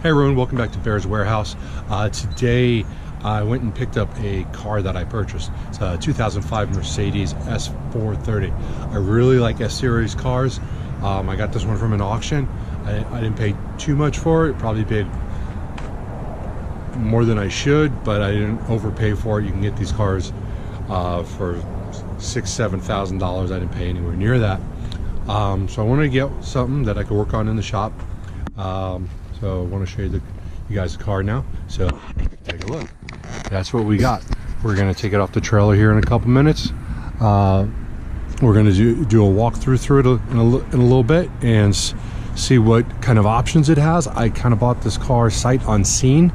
Hey everyone, welcome back to Bear's Warehouse. Today I went and picked up a car that I purchased. It's a 2005 Mercedes S430. I really like S-Series cars. I got this one from an auction. I didn't pay too much for it. Probably paid more than I should, but I didn't overpay for it. You can get these cars for $6,000–7,000. I didn't pay anywhere near that. So I wanted to get something that I could work on in the shop. So I want to show you guys the car now. So take a look. That's what we got. We're going to take it off the trailer here in a couple minutes. We're going to do a walkthrough through it in a little bit and see what kind of options it has. I kind of bought this car sight unseen.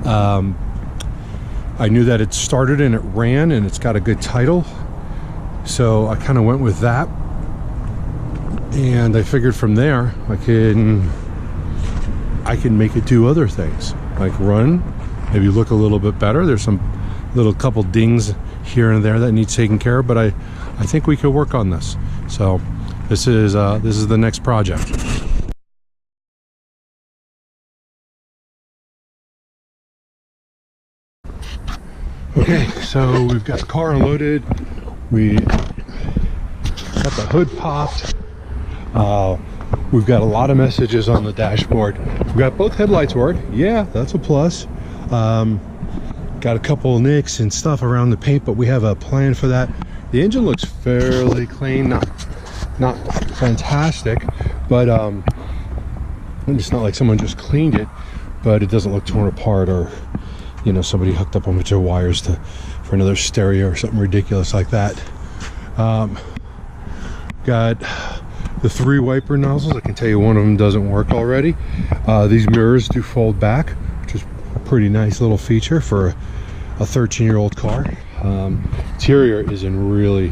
I knew that it started and it ran and it's got a good title, so I kind of went with that, and I figured from there I can make it do other things, like run, maybe look a little bit better. There's some couple dings here and there that need taken care of, but I think we could work on this. So this is the next project. Okay, so we've got the car unloaded. We got the hood popped. We've got a lot of messages on the dashboard. We've got both headlights work. Yeah, that's a plus. Got a couple nicks and stuff around the paint, but we have a plan for that. The engine looks fairly clean, not fantastic, but it's not like someone just cleaned it, but it doesn't look torn apart or, you know, somebody hooked up a bunch of wires for another stereo or something ridiculous like that. Got the 3 wiper nozzles. I can tell you one of them doesn't work already. These mirrors do fold back, which is a pretty nice little feature for a 13-year-old car. Interior is in really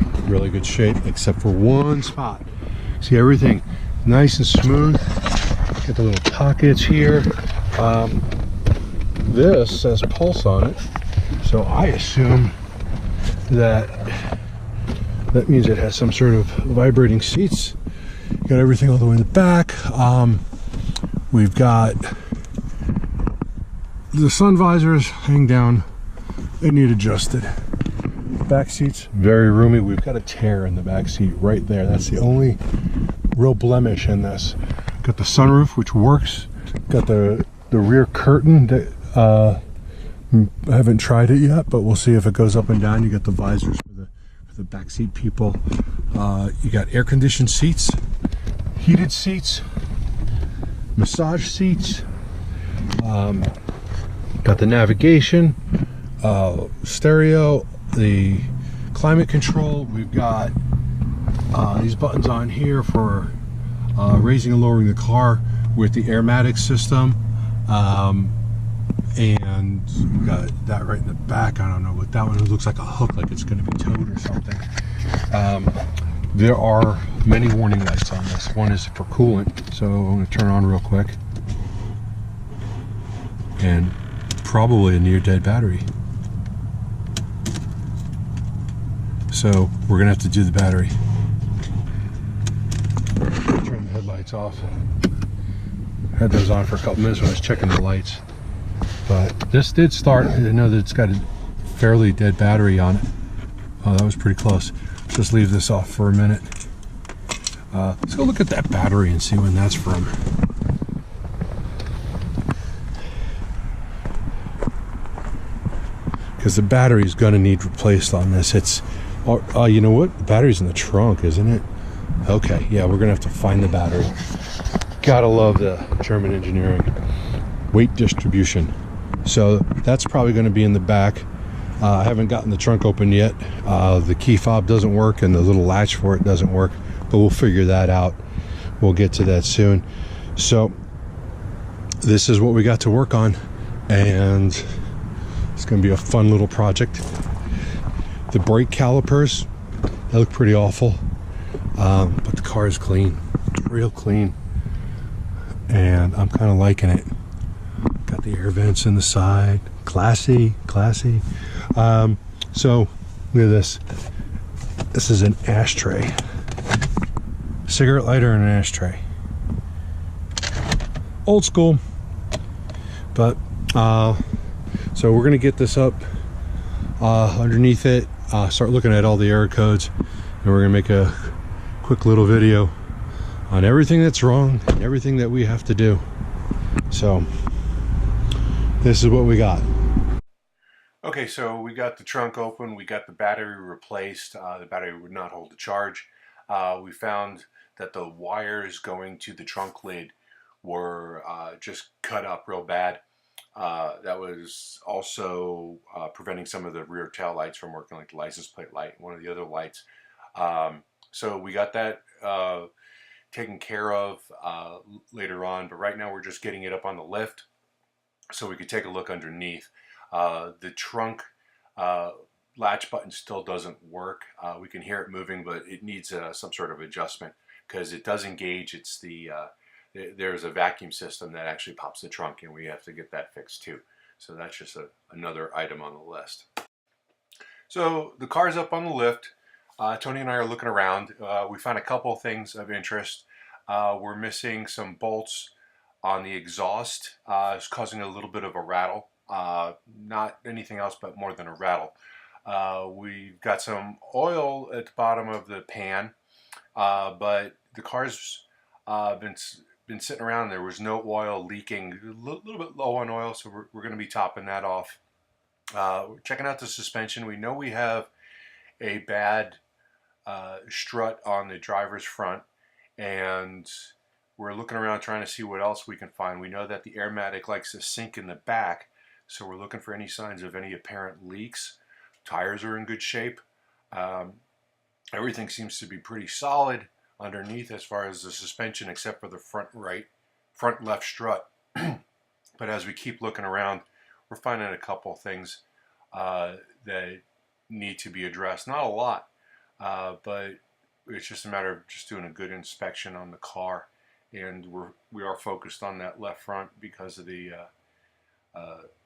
good shape, except for one spot. See, everything nice and smooth. Get the little pockets here. This says Pulse on it, so I assume that means it has some sort of vibrating seats. Got everything all the way in the back. We've got the sun visors hang down. They need adjusted. Back seats very roomy. We've got a tear in the back seat right there. That's the only real blemish in this. Got the sunroof, which works. Got the rear curtain that I haven't tried it yet, but we'll see if it goes up and down. You got the visors for the back seat people. You got air conditioned seats, heated seats, massage seats. Got the navigation, stereo, the climate control. We've got these buttons on here for raising and lowering the car with the Airmatic system. And we got that right in the back. I don't know what that one is. It looks like a hook, like it's going to be towed or something. There are many warning lights on this. One is for coolant, so I'm going to turn on real quick. And probably a near dead battery. So we're going to have to do the battery. Turn the headlights off. Had those on for a couple minutes when I was checking the lights. But this did start. I know that it's got a fairly dead battery on it. Oh, that was pretty close. Just leave this off for a minute. Let's go look at that battery and see when that's from. Because the battery is going to need replaced on this. It's, you know what? The battery's in the trunk, isn't it? Okay, yeah, we're going to have to find the battery. Gotta love the German engineering. Weight distribution. So that's probably going to be in the back. I haven't gotten the trunk open yet. The key fob doesn't work and the little latch for it doesn't work, but we'll figure that out. We'll get to that soon. So this is what we got to work on, and it's going to be a fun little project. The brake calipers, they look pretty awful, but the car is clean. It's real clean, and I'm kind of liking it. Got the air vents in the side. Classy. So look at this. This is an ashtray. Cigarette lighter and an ashtray. Old school. But so we're gonna get this up underneath it, start looking at all the error codes, and we're gonna make a quick little video on everything that's wrong and everything that we have to do. So this is what we got. Okay, so we got the trunk open, we got the battery replaced. The battery would not hold the charge. We found that the wires going to the trunk lid were just cut up real bad. That was also preventing some of the rear tail lights from working, like the license plate light and one of the other lights. So we got that taken care of later on, but right now we're just getting it up on the lift so we could take a look underneath. The trunk latch button still doesn't work. We can hear it moving, but it needs some sort of adjustment because it does engage. It's the there's a vacuum system that actually pops the trunk, and we have to get that fixed too. So that's just another item on the list. So the car's up on the lift. Tony and I are looking around. We found a couple of things of interest. We're missing some bolts on the exhaust. It's causing a little bit of a rattle. Not anything else but more than a rattle. We've got some oil at the bottom of the pan, but the car's been sitting around. There was no oil leaking, a little bit low on oil, so we're going to be topping that off. We're checking out the suspension. We know we have a bad strut on the driver's front, and we're looking around trying to see what else we can find. We know that the Airmatic likes to sink in the back, so we're looking for any signs of any apparent leaks. Tires are in good shape. Everything seems to be pretty solid underneath as far as the suspension, except for the front left strut. But as we keep looking around, we're finding a couple things that need to be addressed. Not a lot, but it's just a matter of just doing a good inspection on the car. And we are focused on that left front because of the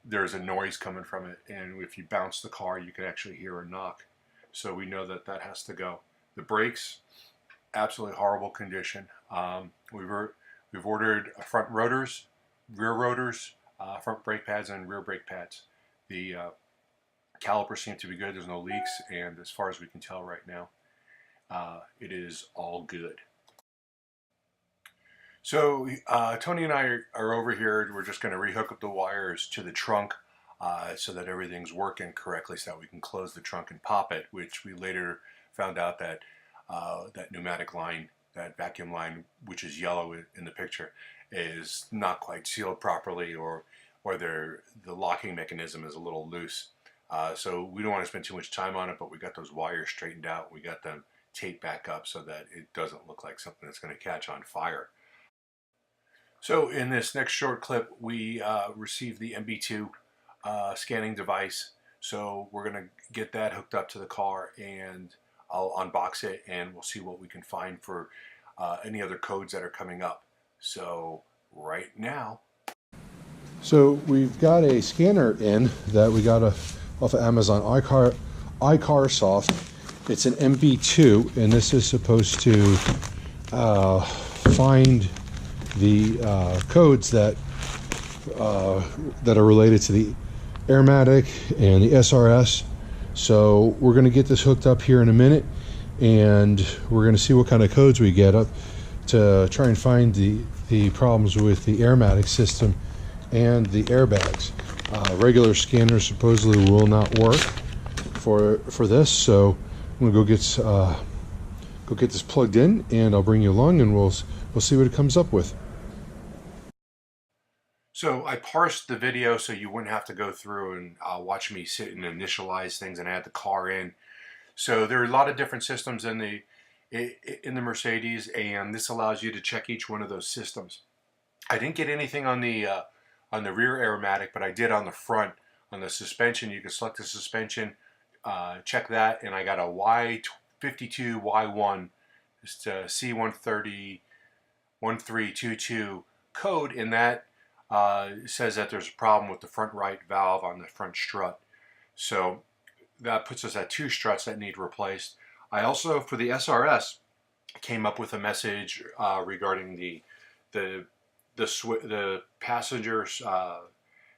there's a noise coming from it, and if you bounce the car, you can actually hear a knock. So we know that that has to go. The brakes, absolutely horrible condition. We've ordered front rotors, rear rotors, front brake pads, and rear brake pads. The calipers seem to be good. There's no leaks, and as far as we can tell right now, it is all good. So Tony and I are over here. We're just going to rehook up the wires to the trunk so that everything's working correctly, so that we can close the trunk and pop it, which we later found out that that pneumatic line, that vacuum line, which is yellow in the picture, is not quite sealed properly, or the locking mechanism is a little loose. So we don't want to spend too much time on it, but we got those wires straightened out. We got them taped back up so that it doesn't look like something that's going to catch on fire. So in this next short clip, we received the MB2 scanning device. So we're going to get that hooked up to the car, and I'll unbox it, and we'll see what we can find for any other codes that are coming up. So right now. So we've got a scanner in that we got off of Amazon, Icarsoft. It's an MB2, and this is supposed to find the codes that are related to the Airmatic and the SRS. So we're going to get this hooked up here in a minute, and we're going to see what kind of codes we get up to try and find the problems with the Airmatic system and the airbags. Regular scanners supposedly will not work for this, so I'm going to go get this plugged in, and I'll bring you along, and we'll see what it comes up with. So I parsed the video so you wouldn't have to go through and watch me sit and initialize things and add the car in. So there are a lot of different systems in the Mercedes, and this allows you to check each one of those systems. I didn't get anything on the rear Airmatic, but I did on the front. On the suspension, you can select the suspension, check that, and I got a Y52 Y1, just a C130 1322 code, and that says that there's a problem with the front right valve on the front strut. So that puts us at 2 struts that need replaced. I also, for the SRS, came up with a message regarding the passenger's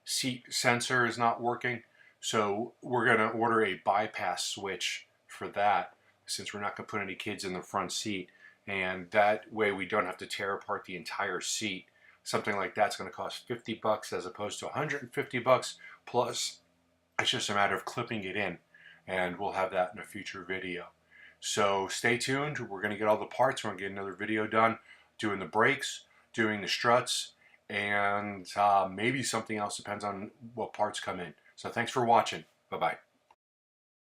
seat sensor is not working. So we're going to order a bypass switch for that, since we're not going to put any kids in the front seat. And that way we don't have to tear apart the entire seat. Something like that's going to cost $50 as opposed to $150, plus it's just a matter of clipping it in, and we'll have that in a future video. So stay tuned. We're going to get all the parts. We're going to get another video done doing the brakes, doing the struts, and maybe something else, depends on what parts come in. So thanks for watching. Bye-bye.